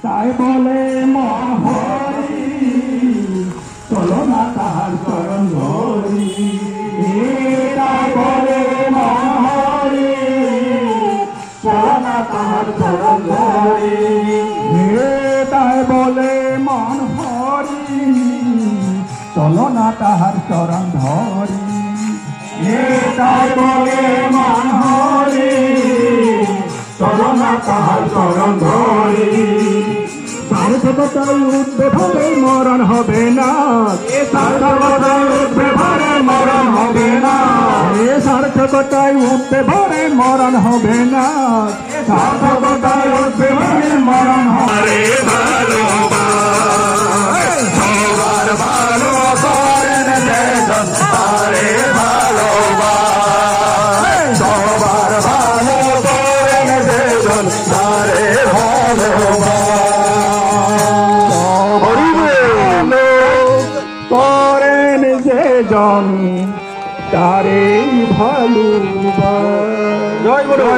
তাই বলে মন হরি চলো না তাহার চরণ ধরি, তাই বলে মন হরি চলো না তাহার চরণ ধরি, তাই বলে মন হরি চলো না তাহার চরণ ধরি, তাই বলে মন হরি চলো না তাহার চরণ ধরি। সার্থকতায় উঠবে ভরে মরণ হবে না, সার্থকতায় উঠবে ভরে মরণ হবে না, সার্থকতায় উঠবে ভরে মরণ হবে না, সার্থকতায় উঠবে ভরে মরণ হবে। সবার ভালো করেন দেশন তারে ভালোবাস, সবার ভালো করেন দেশন তারে ভালোবাস, করেন যে জন তারে ভালোবাস। জয় গুরু।